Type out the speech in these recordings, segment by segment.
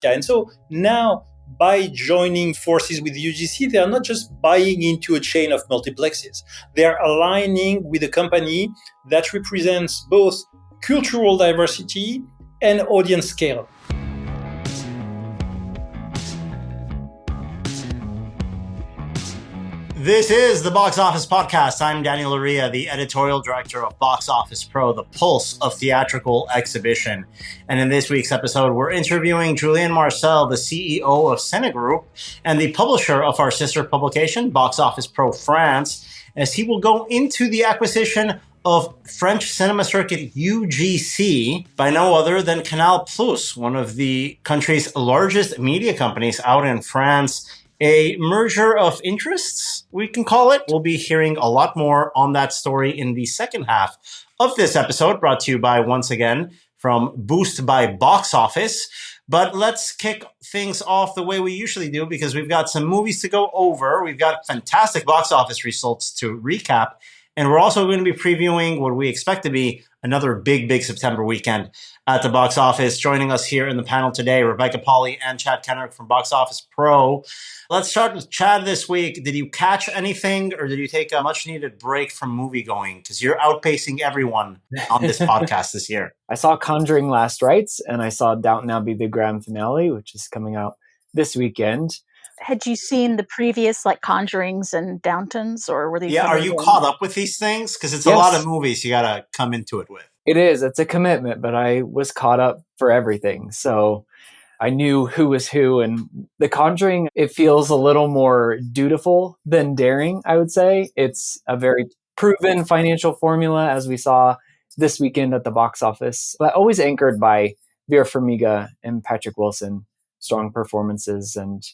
Yeah, and so now, by joining forces with UGC, they are not just buying into a chain of multiplexes. They are aligning with a company that represents both cultural diversity and audience scale. This is the Box Office Podcast. I'm Daniel Loria, the editorial director of Boxoffice Pro, the pulse of theatrical exhibition. And in this week's episode, we're interviewing Julien Marcel, the CEO of Cine Group and the publisher of our sister publication, Boxoffice Pro France, as he will go into the acquisition of French cinema circuit UGC by no other than Canal Plus, one of the country's largest media companies out in France. A merger of interests, we can call it. We'll be hearing a lot more on that story in the second half of this episode, brought to you by, once again, from Boost by Box Office. But let's kick things off the way we usually do, because we've got some movies to go over. We've got fantastic box office results to recap. And we're also going to be previewing what we expect to be another big September weekend at the box office. Joining us here in the panel today, Rebecca Pahle and Chad Kennerk from Boxoffice Pro. Let's start with Chad this week. Did you catch anything, or did you take a much-needed break from movie going? Because you're outpacing everyone on this podcast this year. I saw Conjuring last Rites, and I saw Downton Abbey, the grand finale, which is coming out this weekend. Had you seen the previous Conjurings and Downtons, or were these? Yeah, are you caught up with these things? Because it's a lot of movies you got to come into it with. It is. It's a commitment, but I was caught up for everything. So I knew who was who. And The Conjuring, it feels a little more dutiful than daring, I would say. It's a very proven financial formula, as we saw this weekend at the box office, but always anchored by Vera Farmiga and Patrick Wilson. Strong performances. And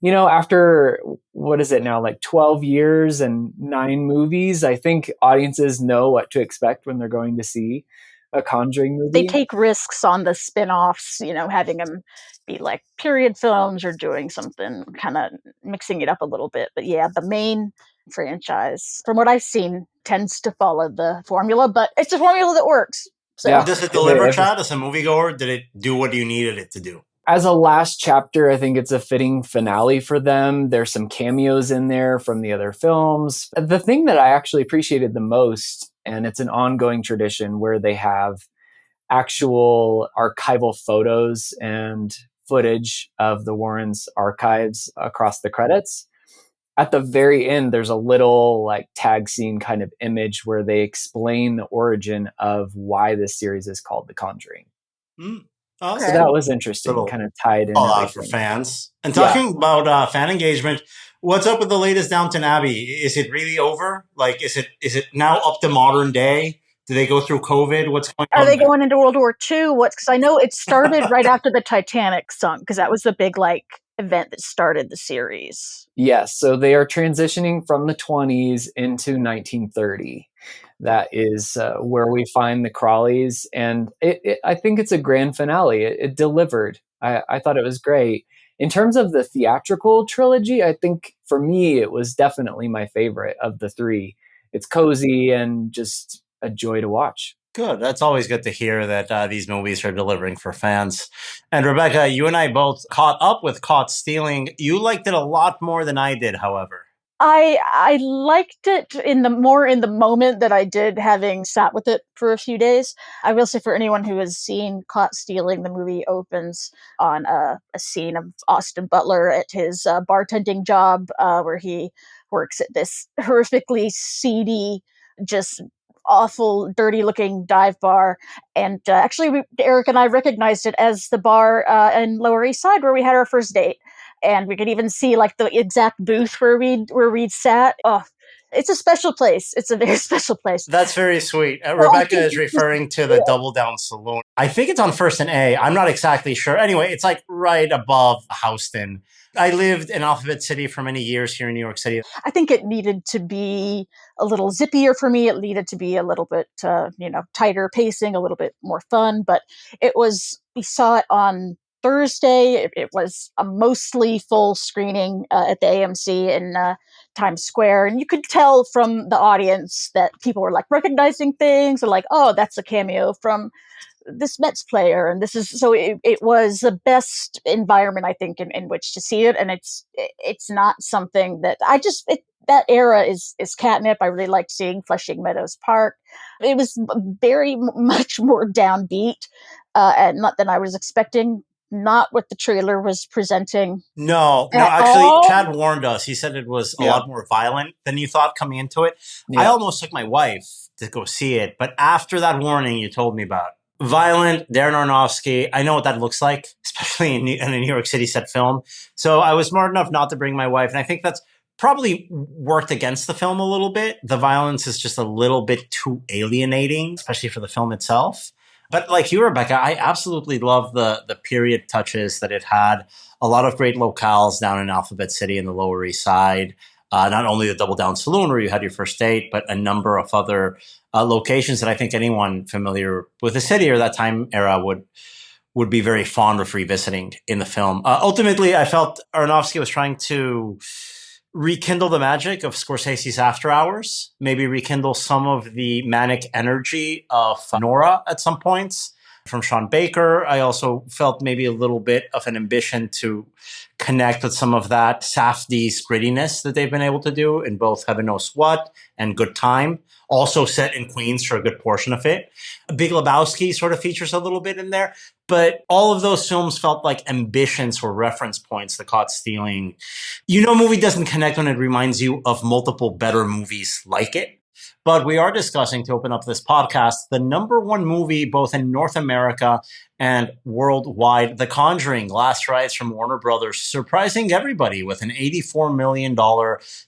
after, 12 years and 9 movies, I think audiences know what to expect when they're going to see a Conjuring movie. They take risks on the spin-offs, having them be period films or doing something, kind of mixing it up a little bit. But yeah, the main franchise, from what I've seen, tends to follow the formula, but it's a formula that works. So. Yeah. Does it deliver, Chad, as a moviegoer? Did it do what you needed it to do? As a last chapter, I think it's a fitting finale for them. There's some cameos in there from the other films. The thing that I actually appreciated the most, and it's an ongoing tradition where they have actual archival photos and footage of the Warrens' archives across the credits. At the very end, there's a little tag scene kind of image where they explain the origin of why this series is called The Conjuring. Oh, so that was interesting, kind of tied in. All out for fans. And talking about fan engagement, what's up with the latest Downton Abbey? Is it really over? Is it now up to modern day? Do they go through COVID? What's going on? Are they going into World War II? Because I know it started right after the Titanic sunk, because that was the big event that started the series. Yes, so they are transitioning from the 20s into 1930. That is where we find the Crawleys, and I think it's a grand finale. It delivered. I thought it was great. In terms of the theatrical trilogy, I think for me it was definitely my favorite of the 3. It's cozy and just a joy to watch. Good. That's always good to hear that these movies are delivering for fans. And Rebecca, you and I both caught up with Caught Stealing. You liked it a lot more than I did, however. I liked it in the moment that I did, having sat with it for a few days. I will say, for anyone who has seen Caught Stealing, the movie opens on a scene of Austin Butler at his bartending job, where he works at this horrifically seedy, just awful, dirty-looking dive bar. And actually, Eric and I recognized it as the bar in Lower East Side where we had our first date. And we could even see the exact booth where we sat. Oh, it's a special place. It's a very special place. That's very sweet. Rebecca is referring to the Double Down Saloon. I think it's on First and A. I'm not exactly sure. Anyway, it's right above Houston. I lived in Alphabet City for many years here in New York City. I think it needed to be a little zippier for me. It needed to be a little bit, tighter pacing, a little bit more fun. But we saw it on Thursday. It was a mostly full screening at the AMC in Times Square. And you could tell from the audience that people were recognizing things, or oh, that's a cameo from this Mets player, and this is so it was the best environment I think in which to see it, and it's not something that that era is catnip. I really liked seeing Flushing Meadows Park. It was very much more downbeat, and not than I was expecting. Not what the trailer was presenting. No, actually, Chad warned us. He said it was a lot more violent than you thought coming into it. Yeah. I almost took my wife to go see it, but after that warning you told me about, violent, Darren Aronofsky, I know what that looks like, especially in a New York City set film. So I was smart enough not to bring my wife, and I think that's probably worked against the film a little bit. The violence is just a little bit too alienating, especially for the film itself. But like you, Rebecca, I absolutely love the period touches that it had. A lot of great locales down in Alphabet City in the Lower East Side. Not only the Double Down Saloon where you had your first date, but a number of other locations that I think anyone familiar with the city or that time era would be very fond of revisiting in the film. Ultimately, I felt Aronofsky was trying to rekindle the magic of Scorsese's After Hours, maybe rekindle some of the manic energy of Nora at some points from Sean Baker. I also felt maybe a little bit of an ambition to connect with some of that Safdie's grittiness that they've been able to do in both Heaven Knows What and Good Time, also set in Queens for a good portion of it. Big Lebowski sort of features a little bit in there, but all of those films felt like ambitions or reference points that caught stealing. You know, a movie doesn't connect when it reminds you of multiple better movies like it. But we are discussing, to open up this podcast, the number one movie both in North America and worldwide, The Conjuring, Last Rites from Warner Brothers, surprising everybody with an $84 million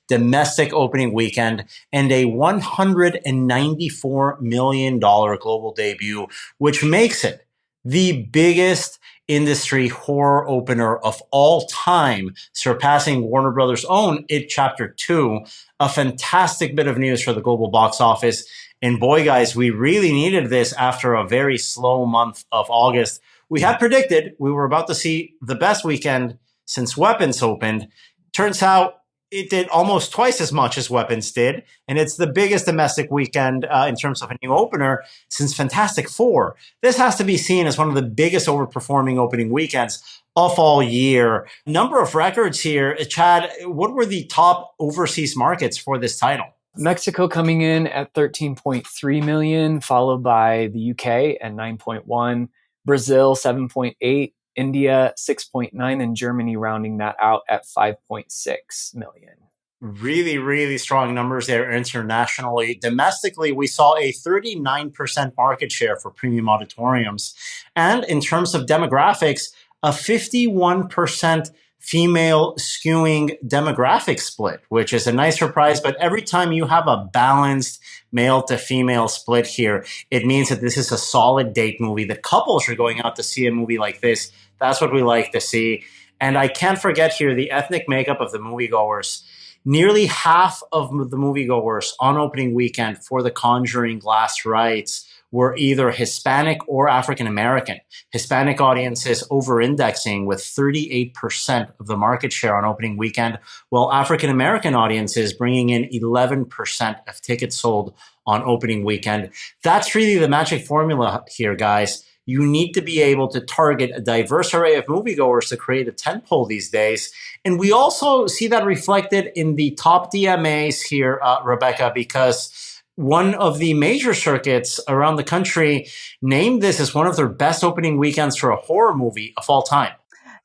domestic opening weekend and a $194 million global debut, which makes it the biggest industry horror opener of all time, surpassing Warner Brothers' own It Chapter 2, a fantastic bit of news for the global box office. And boy, guys, we really needed this after a very slow month of August. We had predicted we were about to see the best weekend since Weapons opened. Turns out it did almost twice as much as Weapons did, and it's the biggest domestic weekend in terms of a new opener since Fantastic Four. This has to be seen as one of the biggest overperforming opening weekends of all year. Number of records here. Chad, what were the top overseas markets for this title? Mexico coming in at 13.3 million, followed by the UK at 9.1, Brazil 7.8, India 6.9, and Germany rounding that out at 5.6 million. Really, really strong numbers there internationally. Domestically, we saw a 39% market share for premium auditoriums. And in terms of demographics, a 51% female skewing demographic split, which is a nice surprise. But every time you have a balanced male to female split here, it means that this is a solid date movie. The couples are going out to see a movie like this. That's what we like to see. And I can't forget here the ethnic makeup of the moviegoers. Nearly half of the moviegoers on opening weekend for The Conjuring Last Rites were either Hispanic or African American. Hispanic audiences over-indexing with 38% of the market share on opening weekend, while African American audiences bringing in 11% of tickets sold on opening weekend. That's really the magic formula here, guys. You need to be able to target a diverse array of moviegoers to create a tentpole these days. And we also see that reflected in the top DMAs here, Rebecca, because one of the major circuits around the country named this as one of their best opening weekends for a horror movie of all time.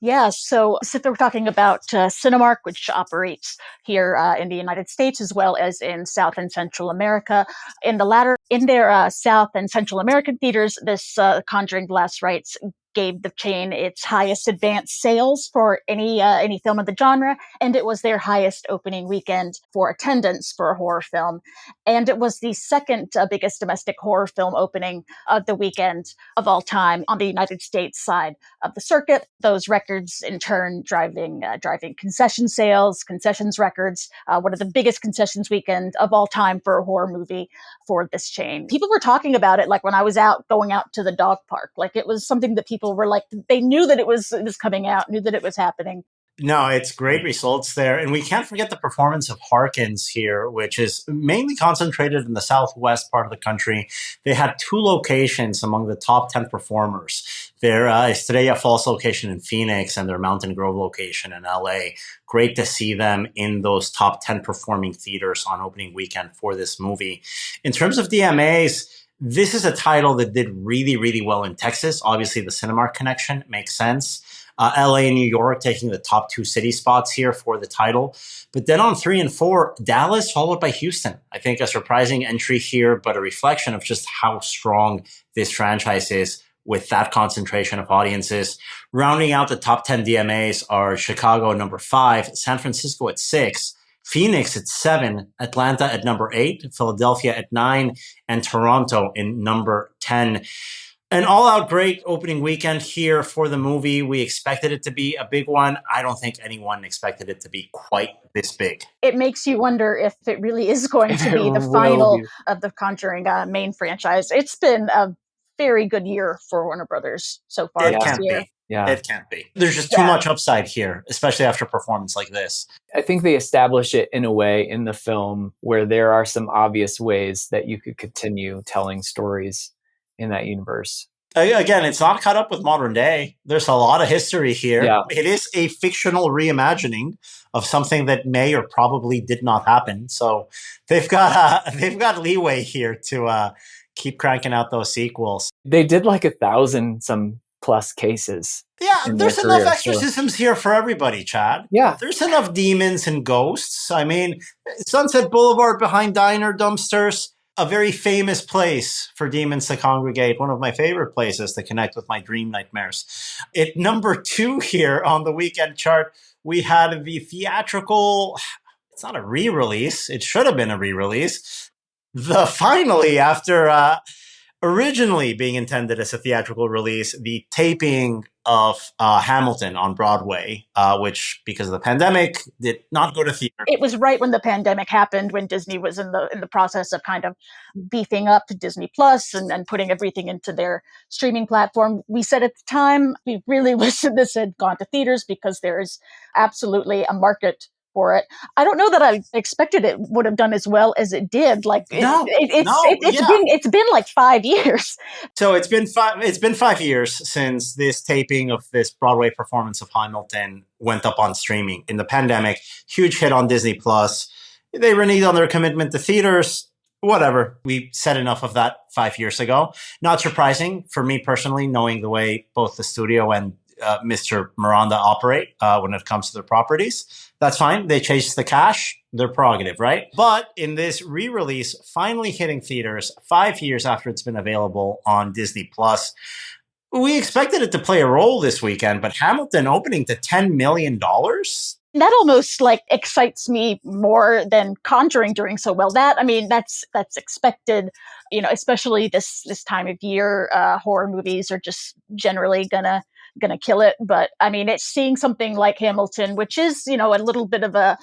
Yeah, so we're talking about Cinemark, which operates here in the United States as well as in South and Central America. In the latter, in their South and Central American theaters, this Conjuring Last Rites gave the chain its highest advanced sales for any film of the genre, and it was their highest opening weekend for attendance for a horror film. And it was the second biggest domestic horror film opening of the weekend of all time on the United States side of the circuit. Those records, in turn, driving concessions records. One of the biggest concessions weekend of all time for a horror movie for this chain. People were talking about it like when I was going out to the dog park. Like it was something that people were like, they knew that it was coming out, knew that it was happening. No, it's great results there. And we can't forget the performance of Harkins here, which is mainly concentrated in the southwest part of the country. They had 2 locations among the top 10 performers. Their Estrella Falls location in Phoenix and their Mountain Grove location in LA. Great to see them in those top 10 performing theaters on opening weekend for this movie. In terms of DMAs, this is a title that did really, really well in Texas. Obviously, the Cinemark connection makes sense. LA and New York taking the top 2 city spots here for the title. But then on 3 and 4, Dallas followed by Houston. I think a surprising entry here, but a reflection of just how strong this franchise is with that concentration of audiences. Rounding out the top 10 DMAs are Chicago at number 5, San Francisco at 6, Phoenix at 7, Atlanta at number 8, Philadelphia at 9, and Toronto in number 10. An all-out great opening weekend here for the movie. We expected it to be a big one. I don't think anyone expected it to be quite this big. It makes you wonder if it really is going to be the final of the Conjuring main franchise. It's been a very good year for Warner Brothers so far. It can't be. Yeah. It can't be. There's just too much upside here, especially after a performance like this. I think they establish it in a way in the film where there are some obvious ways that you could continue telling stories in that universe. Again, it's not caught up with modern day. There's a lot of history here. Yeah. It is a fictional reimagining of something that may or probably did not happen. So they've got leeway here to keep cranking out those sequels. They did like 1,000 some plus cases. Yeah, there's enough career, exorcisms here for everybody, Chad. Yeah. There's enough demons and ghosts. I mean, Sunset Boulevard behind diner dumpsters, a very famous place for demons to congregate, one of my favorite places to connect with my dream nightmares. At number 2 here on the weekend chart, we had the theatrical, it's not a re-release, it should have been a re-release. Finally, after originally being intended as a theatrical release, the taping of Hamilton on Broadway, which, because of the pandemic, did not go to theater. It was right when the pandemic happened, when Disney was in the process of kind of beefing up Disney Plus and putting everything into their streaming platform. We said at the time, we really wish this had gone to theaters because there is absolutely a market for it. I don't know that I expected it would have done as well as it did. Like it's been like 5 years. So it's been 5 years since this taping of this Broadway performance of Hamilton went up on streaming. In the pandemic, huge hit on Disney Plus. They reneged on their commitment to theaters. Whatever. We said enough of that 5 years ago. Not surprising for me personally, knowing the way both the studio and Mr. Miranda operate when it comes to their properties. That's fine. They chase the cash. Their prerogative, right? But in this re-release, finally hitting theaters 5 years after it's been available on Disney Plus, we expected it to play a role this weekend, but Hamilton opening to $10 million? That almost like excites me more than Conjuring doing so well. That's expected, especially this time of year. Horror movies are just generally gonna kill it. But it's seeing something like Hamilton, which is, a little bit of a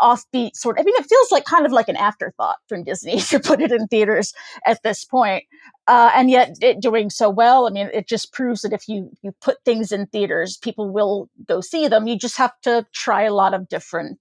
offbeat sort. It feels like kind of like an afterthought from Disney to put it in theaters at this point. And yet it doing so well. It just proves that if you put things in theaters, people will go see them. You just have to try a lot of different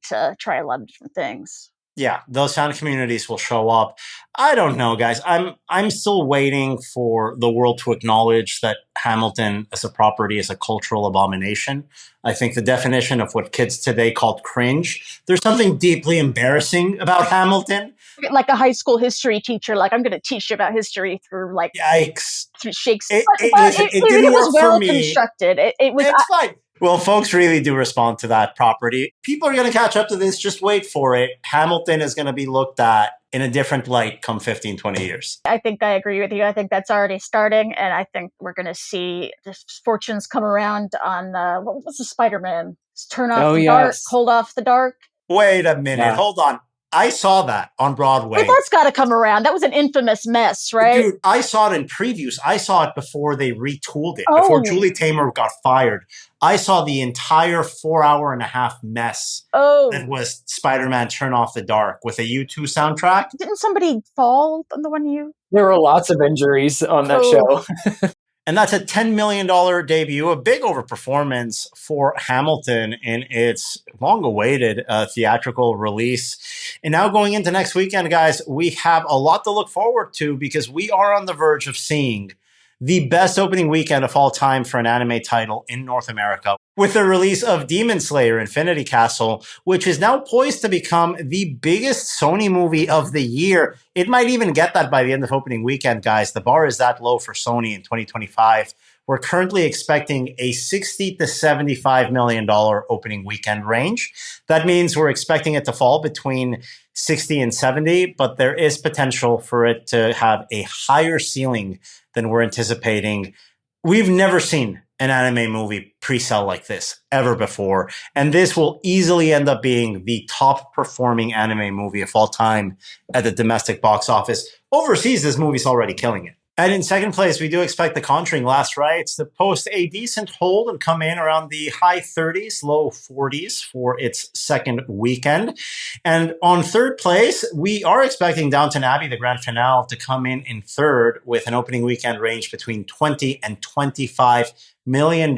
things. Yeah, those fan communities will show up. I don't know, guys. I'm still waiting for the world to acknowledge that Hamilton as a property is a cultural abomination. I think the definition of what kids today call cringe, there's something deeply embarrassing about Hamilton. Like a high school history teacher, like I'm going to teach you about history through yikes, through Shakespeare. It didn't was work well for me. constructed. It's fine. Well, folks really do respond to that property. People are going to catch up to this. Just wait for it. Hamilton is going to be looked at in a different light come 15, 20 years. I think I agree with you. I think that's already starting. And I think we're going to see the fortunes come around on, what was the Spider-Man? Turn off the dark, hold off the dark. Wait a minute. Yeah. Hold on. I saw that on Broadway. That's got to come around. That was an infamous mess, right? Dude, I saw it in previews. I saw it before they retooled it, before Julie Taymor got fired. I saw the entire 4.5-hour mess that was Spider-Man Turn Off the Dark with a U2 soundtrack. Didn't somebody fall on the one you... There were lots of injuries on that show. And that's a $10 million debut, a big overperformance for Hamilton in its long-awaited theatrical release. And now going into next weekend, guys, we have a lot to look forward to because we are on the verge of seeing the best opening weekend of all time for an anime title in North America, with the release of Demon Slayer Infinity Castle, which is now poised to become the biggest Sony movie of the year. It might even get that by the end of opening weekend, guys. The bar is that low for Sony in 2025. We're currently expecting a $60 to $75 million opening weekend range. That means we're expecting it to fall between 60 and 70, but there is potential for it to have a higher ceiling than we're anticipating. We've never seen an anime movie pre-sell like this ever before, and this will easily end up being the top performing anime movie of all time at the domestic box office. Overseas, this movie's already killing it. And in second place, we do expect The Conjuring Last Rites to post a decent hold and come in around the high 30s, low 40s for its second weekend. And on third place, we are expecting Downton Abbey, the grand finale, to come in third with an opening weekend range between $20 and $25 million.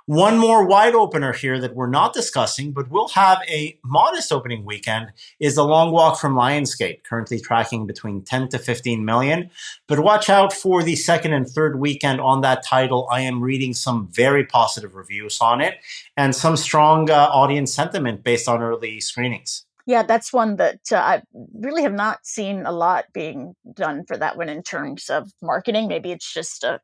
One more wide opener here that we're not discussing, but will have a modest opening weekend, is The Long Walk from Lionsgate, currently tracking between 10 to 15 million. But watch out for the second and third weekend on that title. I am reading some very positive reviews on it and some strong audience sentiment based on early screenings. Yeah, that's one that I really have not seen a lot being done for that one in terms of marketing. Maybe it's just a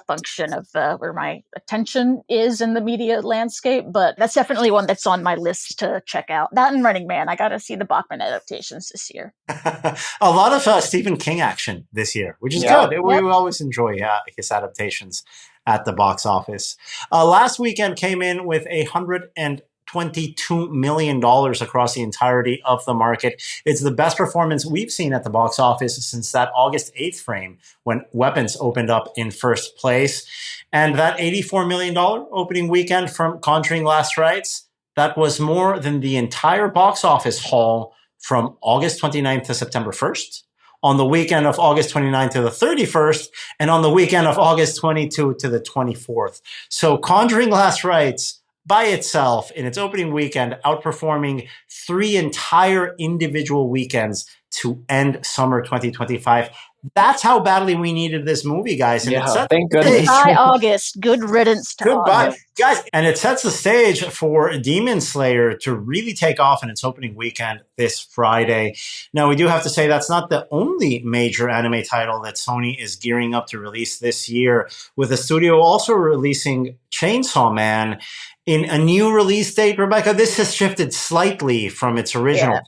function of where my attention is in the media landscape, but that's definitely one that's on my list to check out. That and Running Man. I got to see the Bachman adaptations this year. A lot of Stephen King action this year, which is good. Yep. We always enjoy his adaptations at the box office. Last weekend came in with $122 million across the entirety of the market. It's the best performance we've seen at the box office since that August 8th frame when Weapons opened up in first place. And that $84 million opening weekend from Conjuring Last Rites, that was more than the entire box office haul from August 29th to September 1st, on the weekend of August 29th to the 31st, and on the weekend of August 22 to the 24th. So Conjuring Last Rites by itself in its opening weekend, outperforming 3 entire individual weekends to end summer 2025. That's how badly we needed this movie, guys. And thank goodness. Goodbye, August. Good riddance to August. Guys. And it sets the stage for Demon Slayer to really take off in its opening weekend this Friday. Now, we do have to say that's not the only major anime title that Sony is gearing up to release this year, with the studio also releasing Chainsaw Man in a new release date. Rebecca, this has shifted slightly from its original. Yeah.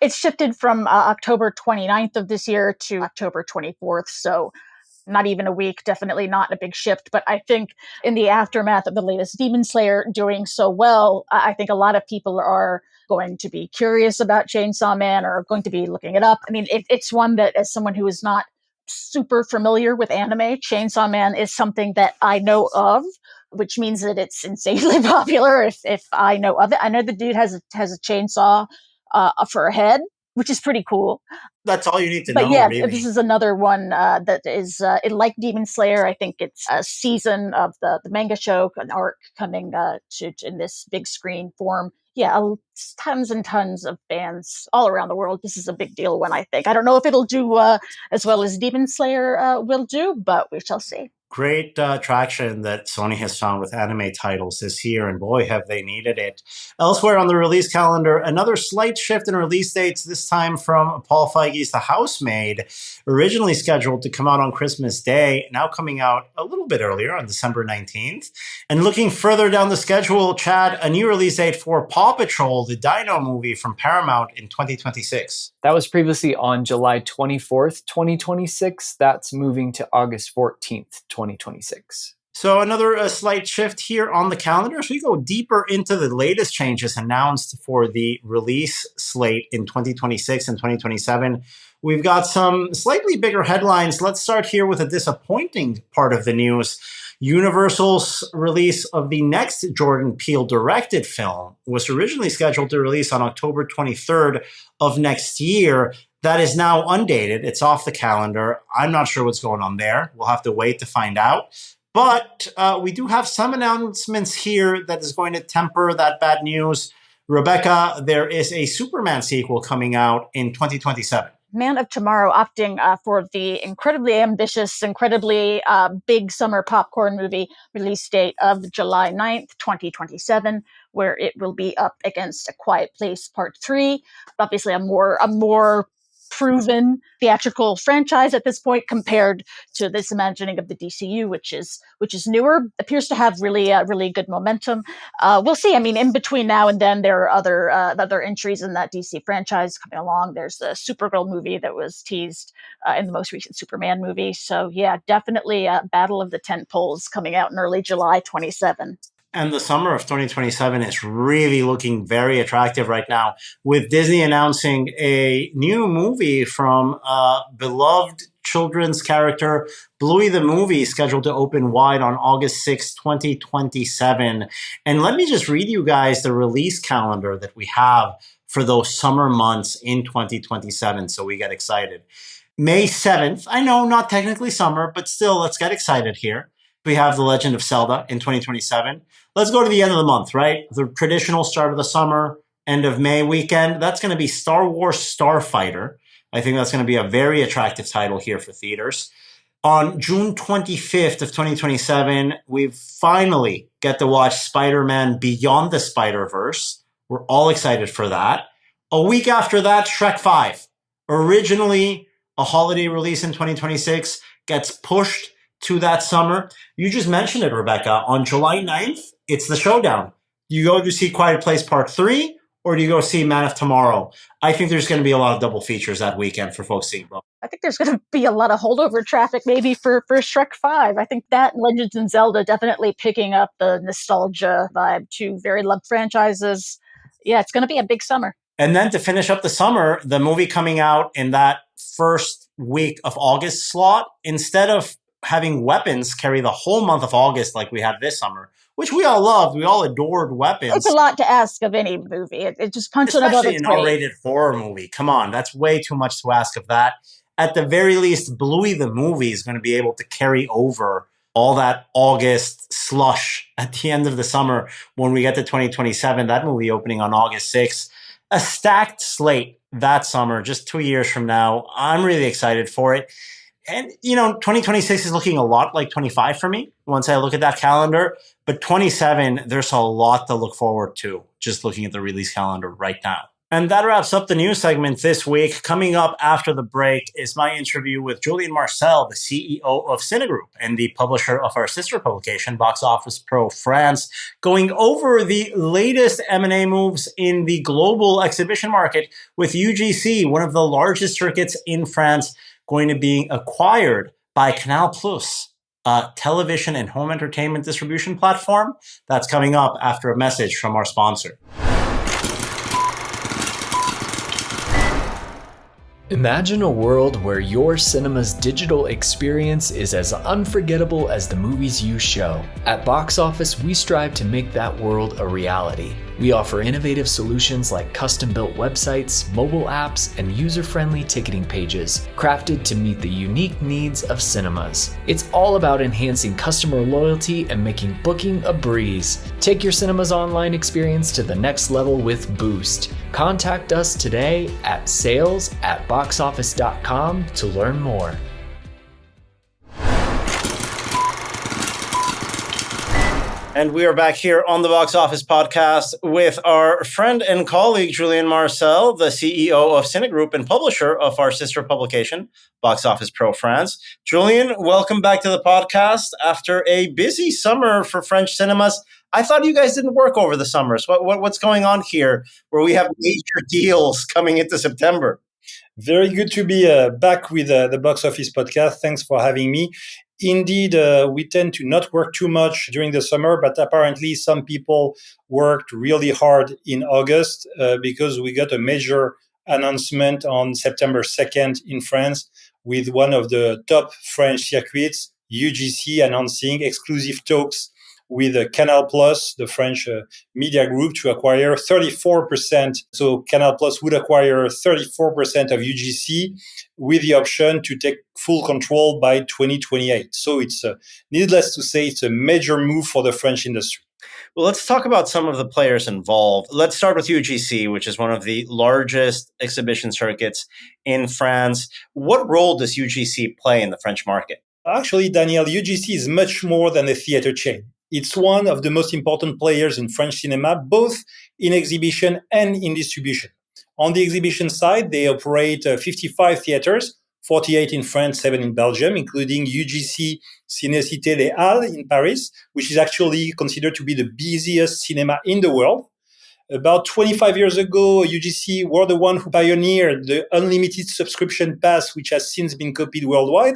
It's shifted from October 29th of this year to October 24th. So not even a week, definitely not a big shift. But I think in the aftermath of the latest Demon Slayer doing so well, I think a lot of people are going to be curious about Chainsaw Man or going to be looking it up. I mean, it's one that, as someone who is not super familiar with anime, Chainsaw Man is something that I know of, which means that it's insanely popular if I know of it. I know the dude has a chainsaw for a head, which is pretty cool. That's all you need to know. But yeah, really. This is another one that is like Demon Slayer. I think it's a season of the manga show, an arc coming to in this big screen form. Yeah, tons and tons of fans all around the world. This is a big deal one, I think. I don't know if it'll do as well as Demon Slayer will do, but we shall see. Great traction that Sony has found with anime titles this year, and boy, have they needed it. Elsewhere on the release calendar, another slight shift in release dates, this time from Paul Feige's The Housemaid, originally scheduled to come out on Christmas Day, now coming out a little bit earlier on December 19th. And looking further down the schedule, Chad, a new release date for Paw Patrol, the Dino movie from Paramount in 2026. That was previously on July 24th, 2026. That's moving to August 14th, 2026. So another slight shift here on the calendar as we go deeper into the latest changes announced for the release slate in 2026 and 2027. We've got some slightly bigger headlines. Let's start here with a disappointing part of the news. Universal's release of the next Jordan Peele-directed film was originally scheduled to release on October 23rd of next year. That is now undated. It's off the calendar. I'm not sure what's going on there. We'll have to wait to find out. But we do have some announcements here that is going to temper that bad news. Rebecca, there is a Superman sequel coming out in 2027. Man of Tomorrow opting for the incredibly ambitious, incredibly big summer popcorn movie release date of July 9th, 2027, where it will be up against A Quiet Place Part 3. Obviously, a more proven theatrical franchise at this point compared to this imagining of the DCU, which is newer, appears to have really good momentum. We'll see. I mean, in between now and then, there are other entries in that DC franchise coming along. There's the Supergirl movie that was teased in the most recent Superman movie. So yeah, definitely Battle of the Tentpoles coming out in early July 27. And the summer of 2027 is really looking very attractive right now, with Disney announcing a new movie from beloved children's character Bluey the movie, scheduled to open wide on August 6, 2027. And let me just read you guys the release calendar that we have for those summer months in 2027, so we get excited. May 7th, I know, not technically summer, but still, let's get excited here. We have The Legend of Zelda in 2027. Let's go to the end of the month, right? The traditional start of the summer, end of May weekend. That's going to be Star Wars Starfighter. I think that's going to be a very attractive title here for theaters. On June 25th of 2027, we finally get to watch Spider-Man Beyond the Spider-Verse. We're all excited for that. A week after that, Shrek 5. Originally a holiday release in 2026, gets pushed to that summer. You just mentioned it, Rebecca. On July 9th, it's the showdown. You go to see Quiet Place Part 3, or do you go see Man of Tomorrow? I think there's going to be a lot of double features that weekend for folks seeing both. I think there's going to be a lot of holdover traffic maybe for Shrek 5. I think that Legends and Zelda definitely picking up the nostalgia vibe to very loved franchises. Yeah, it's going to be a big summer. And then to finish up the summer, the movie coming out in that first week of August slot, instead of having Weapons carry the whole month of August like we had this summer, which we all loved. We all adored Weapons. It's a lot to ask of any movie. It just punches above its weight. Especially an R-rated horror movie. Come on, that's way too much to ask of that. At the very least, Bluey the movie is going to be able to carry over all that August slush at the end of the summer when we get to 2027. That movie opening on August 6th. A stacked slate that summer, just 2 years from now. I'm really excited for it. And, 2026 is looking a lot like 25 for me once I look at that calendar. But 27, there's a lot to look forward to just looking at the release calendar right now. And that wraps up the news segment this week. Coming up after the break is my interview with Julien Marcel, the CEO of Cine Group and the publisher of our sister publication, Boxoffice Pro France, going over the latest M&A moves in the global exhibition market, with UGC, one of the largest circuits in France, going to be acquired by Canal+, a television and home entertainment distribution platform. That's coming up after a message from our sponsor. Imagine a world where your cinema's digital experience is as unforgettable as the movies you show. At Box Office, we strive to make that world a reality. We offer innovative solutions like custom-built websites, mobile apps, and user-friendly ticketing pages, crafted to meet the unique needs of cinemas. It's all about enhancing customer loyalty and making booking a breeze. Take your cinema's online experience to the next level with Boost. Contact us today at sales@boxoffice.com to learn more. And we are back here on the Box Office Podcast with our friend and colleague, Julien Marcel, the CEO of Cine Group and publisher of our sister publication, Boxoffice Pro France. Julien, welcome back to the podcast after a busy summer for French cinemas. I thought you guys didn't work over the summers. What's going on here where we have major deals coming into September? Very good to be back with the Box Office Podcast. Thanks for having me. Indeed, we tend to not work too much during the summer, but apparently some people worked really hard in August because we got a major announcement on September 2nd in France with one of the top French circuits, UGC, announcing exclusive talks with Canal Plus, the French media group, to acquire 34%. So Canal Plus would acquire 34% of UGC with the option to take full control by 2028. So it's needless to say, it's a major move for the French industry. Well, let's talk about some of the players involved. Let's start with UGC, which is one of the largest exhibition circuits in France. What role does UGC play in the French market? Actually, Daniel, UGC is much more than a theater chain. It's one of the most important players in French cinema, both in exhibition and in distribution. On the exhibition side, they operate 55 theaters, 48 in France, 7 in Belgium, including UGC Ciné-Cité des Halles in Paris, which is actually considered to be the busiest cinema in the world. About 25 years ago, UGC were the one who pioneered the unlimited subscription pass, which has since been copied worldwide.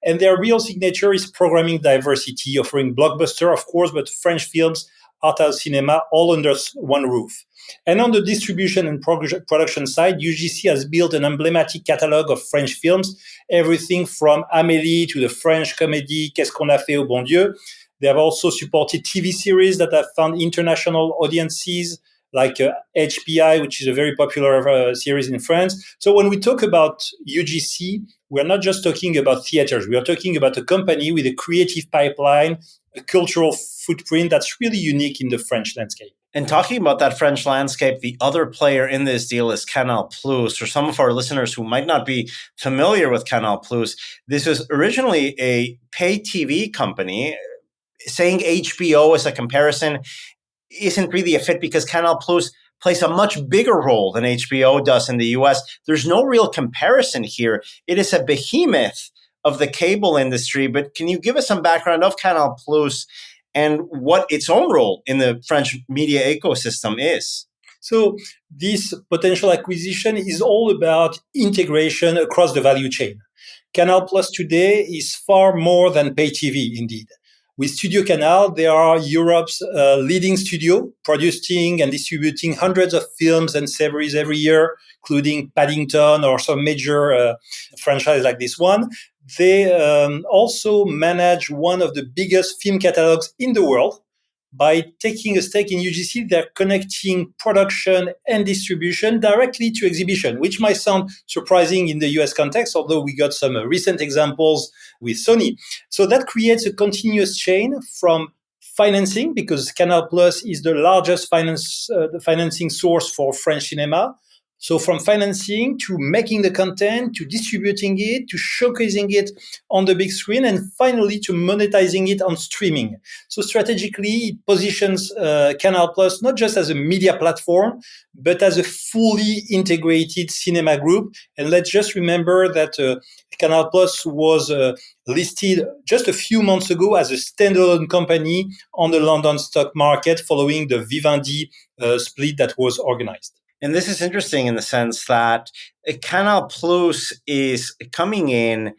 And their real signature is programming diversity, offering blockbuster, of course, but French films, art house cinema, all under one roof. And on the distribution and production side, UGC has built an emblematic catalogue of French films, everything from Amélie to the French comedy Qu'est-ce qu'on a fait au bon Dieu. They have also supported TV series that have found international audiences, like HPI, which is a very popular series in France. So when we talk about UGC, we're not just talking about theaters. We are talking about a company with a creative pipeline, a cultural footprint that's really unique in the French landscape. And talking about that French landscape, the other player in this deal is Canal Plus. For some of our listeners who might not be familiar with Canal Plus, this was originally a pay TV company. Saying HBO as a comparison isn't really a fit because Canal Plus plays a much bigger role than HBO does in the US. There's no real comparison here. It is a behemoth of the cable industry, but can you give us some background of Canal Plus and what its own role in the French media ecosystem is? So this potential acquisition is all about integration across the value chain. Canal Plus today is far more than pay TV, indeed. With Studio Canal, they are Europe's leading studio, producing and distributing hundreds of films and series every year, including Paddington or some major franchise like this one. They also manage one of the biggest film catalogs in the world. By taking a stake in UGC, they're connecting production and distribution directly to exhibition, which might sound surprising in the US context, although we got some recent examples with Sony. So that creates a continuous chain from financing, because Canal Plus is the largest financing source for French cinema. So from financing to making the content, to distributing it, to showcasing it on the big screen, and finally to monetizing it on streaming. So strategically, it positions Canal Plus not just as a media platform, but as a fully integrated cinema group. And let's just remember that Canal Plus was listed just a few months ago as a standalone company on the London stock market following the Vivendi split that was organized. And this is interesting in the sense that Canal Plus is coming in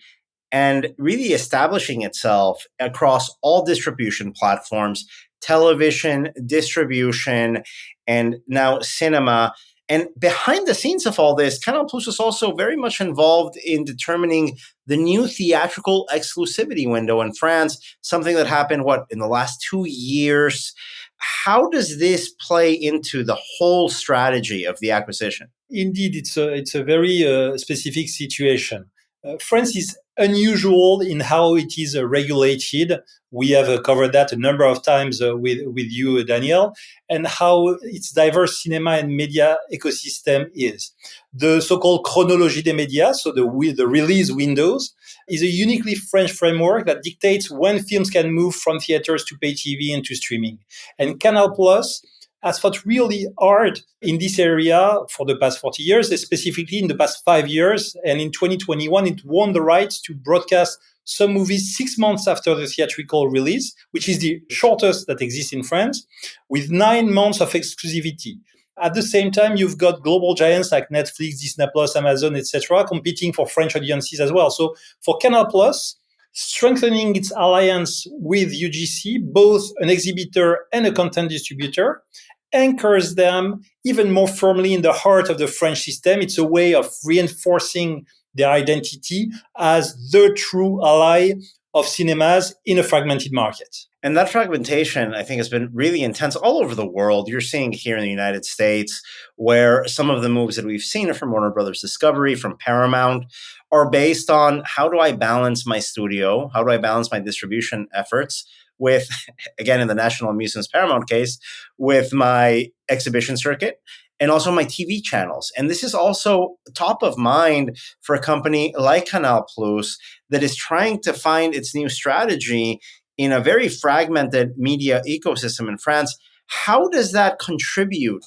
and really establishing itself across all distribution platforms, television, distribution, and now cinema. And behind the scenes of all this, Canal Plus is also very much involved in determining the new theatrical exclusivity window in France, something that happened, in the last 2 years. How does this play into the whole strategy of the acquisition? Indeed, it's a very specific situation. France is unusual in how it is regulated. We have covered that a number of times with you, Daniel, and how its diverse cinema and media ecosystem is. The so-called chronologie des médias, so the release windows, is a uniquely French framework that dictates when films can move from theaters to pay TV and to streaming. And Canal Plus has fought really hard in this area for the past 40 years, specifically in the past 5 years. And in 2021, it won the rights to broadcast some movies 6 months after the theatrical release, which is the shortest that exists in France, with 9 months of exclusivity. At the same time, you've got global giants like Netflix, Disney+, Amazon, etc., competing for French audiences as well. So for Canal Plus, strengthening its alliance with UGC, both an exhibitor and a content distributor, anchors them even more firmly in the heart of the French system. It's a way of reinforcing their identity as the true ally of cinemas in a fragmented market. And that fragmentation, I think, has been really intense all over the world. You're seeing it here in the United States, where some of the moves that we've seen from Warner Brothers Discovery, from Paramount, are based on how do I balance my studio? How do I balance my distribution efforts with, again, in the National Amusements Paramount case, with my exhibition circuit and also my TV channels. And this is also top of mind for a company like Canal Plus that is trying to find its new strategy in a very fragmented media ecosystem in France. How does that contribute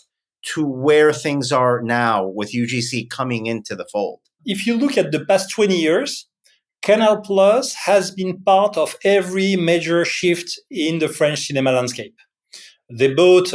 to where things are now with UGC coming into the fold? If you look at the past 20 years, Canal Plus has been part of every major shift in the French cinema landscape. They bought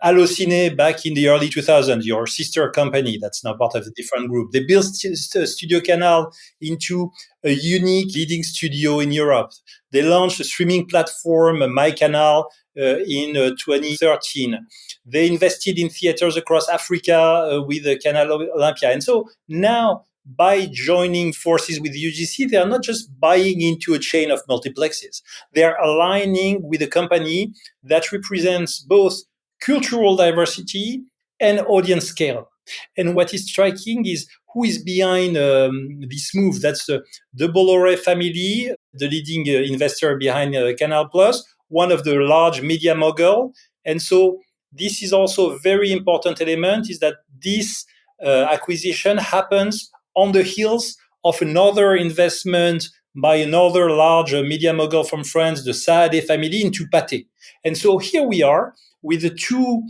Allociné back in the early 2000s, your sister company that's now part of a different group. They built Studio Canal into a unique leading studio in Europe. They launched a streaming platform, MyCanal, in 2013. They invested in theaters across Africa with Canal Olympia. And so now, by joining forces with UGC, they are not just buying into a chain of multiplexes. They are aligning with a company that represents both cultural diversity and audience scale. And what is striking is who is behind this move. That's the Bolloré family, the leading investor behind Canal Plus, one of the large media mogul. And so this is also a very important element, is that this acquisition happens on the heels of another investment by another large media mogul from France, the Saadé family, into Pathé. And so here we are with the two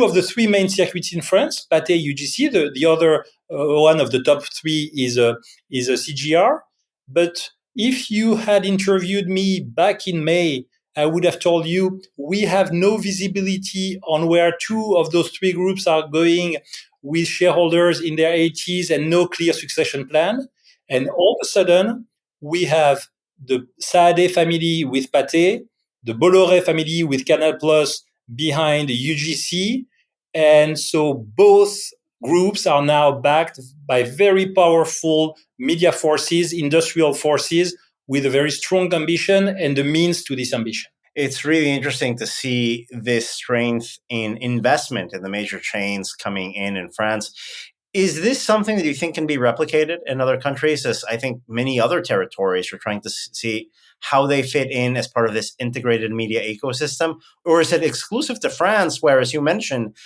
of the three main circuits in France, Pathé, UGC. The other one of the top three is a CGR. But if you had interviewed me back in May, I would have told you we have no visibility on where two of those three groups are going, with shareholders in their 80s and no clear succession plan. And all of a sudden, we have the Saadé family with Pathé, the Bolloré family with Canal Plus behind the UGC. And so both groups are now backed by very powerful media forces, industrial forces, with a very strong ambition and the means to this ambition. It's really interesting to see this strength in investment in the major chains coming in France. Is this something that you think can be replicated in other countries? As I think many other territories are trying to see how they fit in as part of this integrated media ecosystem? Or is it exclusive to France, where, as you mentioned,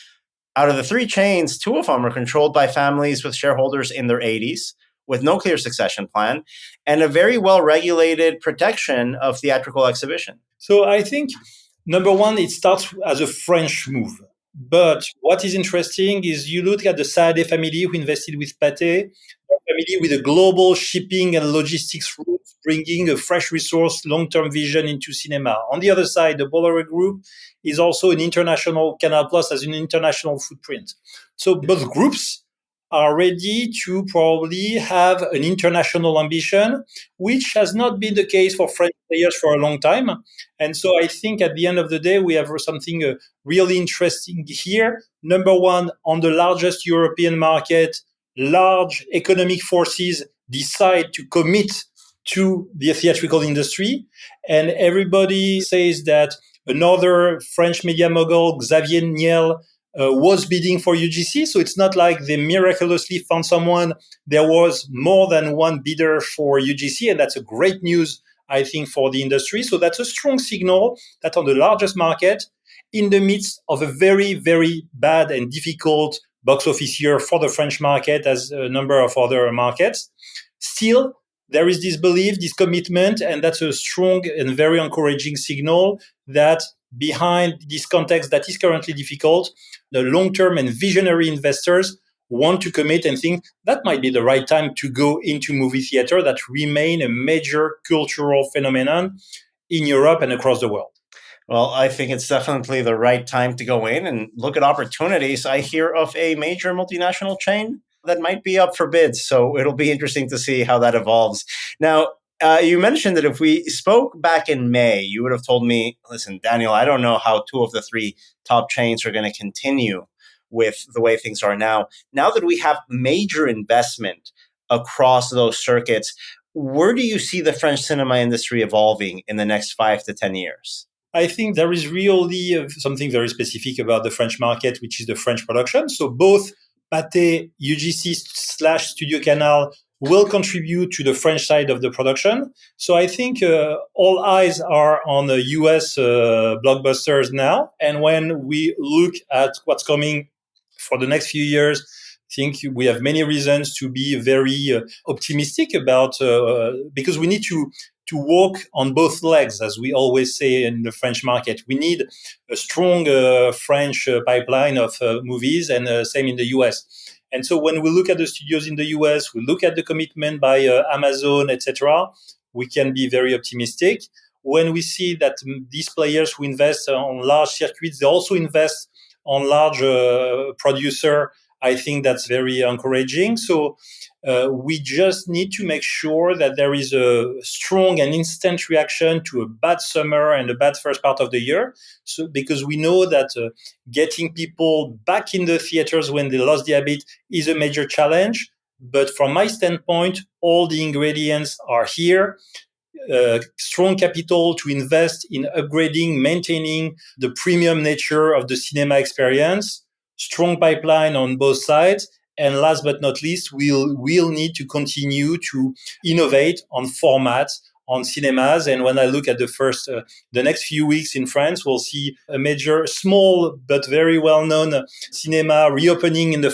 out of the three chains, two of them are controlled by families with shareholders in their 80s, with no clear succession plan, and a very well-regulated protection of theatrical exhibition? So I think, number one, it starts as a French move. But what is interesting is you look at the Saadé family who invested with Pathé, a family with a global shipping and logistics roots, bringing a fresh resource, long-term vision into cinema. On the other side, the Bolloré Group is also an international, Canal Plus as an international footprint. So both groups are ready to probably have an international ambition, which has not been the case for French players for a long time. And so I think at the end of the day, we have something really interesting here. Number one, on the largest European market, large economic forces decide to commit to the theatrical industry. And everybody says that another French media mogul, Xavier Niel, was bidding for UGC. So it's not like they miraculously found someone. There was more than one bidder for UGC. And that's a great news, I think, for the industry. So that's a strong signal that on the largest market, in the midst of a very, very bad and difficult box office year for the French market, as a number of other markets, still there is this belief, this commitment, and that's a strong and very encouraging signal that behind this context that is currently difficult, the long-term and visionary investors want to commit and think that might be the right time to go into movie theater that remain a major cultural phenomenon in Europe and across the world. Well, I think it's definitely the right time to go in and look at opportunities. I hear of a major multinational chain that might be up for bids, so it'll be interesting to see how that evolves. Now, you mentioned that if we spoke back in May, you would have told me, listen, Daniel, I don't know how two of the three top chains are going to continue with the way things are now. Now that we have major investment across those circuits, Where do you see the French cinema industry evolving in the next 5 to 10 years? I think there is really something very specific about the French market, which is the French production. So both Pahle, UGC / Studio Canal will contribute to the French side of the production. So I think all eyes are on the US blockbusters now. And when we look at what's coming for the next few years, I think we have many reasons to be very optimistic about, because we need to walk on both legs, as we always say in the French market. We need a strong French pipeline of movies, and same in the US. And so when we look at the studios in the US, we look at the commitment by Amazon, etc., we can be very optimistic. When we see that these players who invest on large circuits, they also invest on large producer, I think that's very encouraging. So we just need to make sure that there is a strong and instant reaction to a bad summer and a bad first part of the year. So because we know that getting people back in the theaters when they lost the habit is a major challenge. But from my standpoint, all the ingredients are here. Strong capital to invest in upgrading, maintaining the premium nature of the cinema experience, strong pipeline on both sides. And last but not least, we'll need to continue to innovate on formats, on cinemas. And when I look at the next few weeks in France, we'll see a major, small but very well-known cinema reopening in the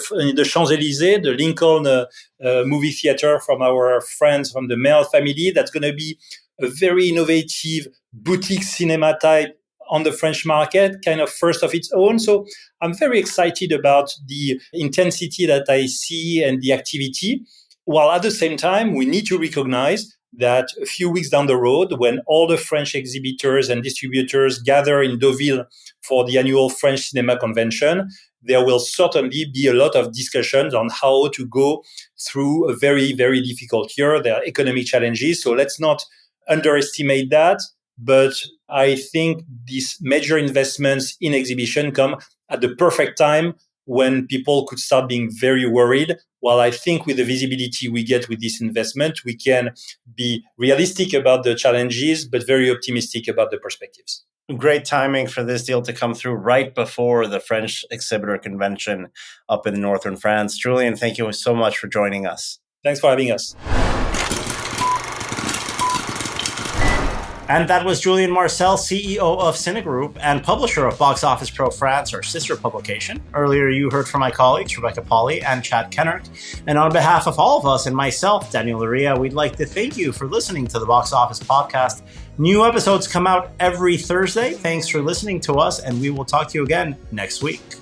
Champs-Élysées, the Lincoln movie theater from our friends from the Mail family. That's going to be a very innovative boutique cinema type on the French market, kind of first of its own. So I'm very excited about the intensity that I see and the activity, while at the same time, we need to recognize that a few weeks down the road, when all the French exhibitors and distributors gather in Deauville for the annual French Cinema Convention, there will certainly be a lot of discussions on how to go through a very, very difficult year. There are economic challenges, so let's not underestimate that. But I think these major investments in exhibition come at the perfect time when people could start being very worried. While I think with the visibility we get with this investment, we can be realistic about the challenges, but very optimistic about the perspectives. Great timing for this deal to come through right before the French exhibitor convention up in northern France. Julien, thank you so much for joining us. Thanks for having us. And that was Julien Marcel, CEO of Cine Group and publisher of Boxoffice Pro France, our sister publication. Earlier, you heard from my colleagues, Pahle and Chad Kennerk. And on behalf of all of us and myself, Daniel Loria, we'd like to thank you for listening to the Boxoffice Podcast. New episodes come out every Thursday. Thanks for listening to us, and we will talk to you again next week.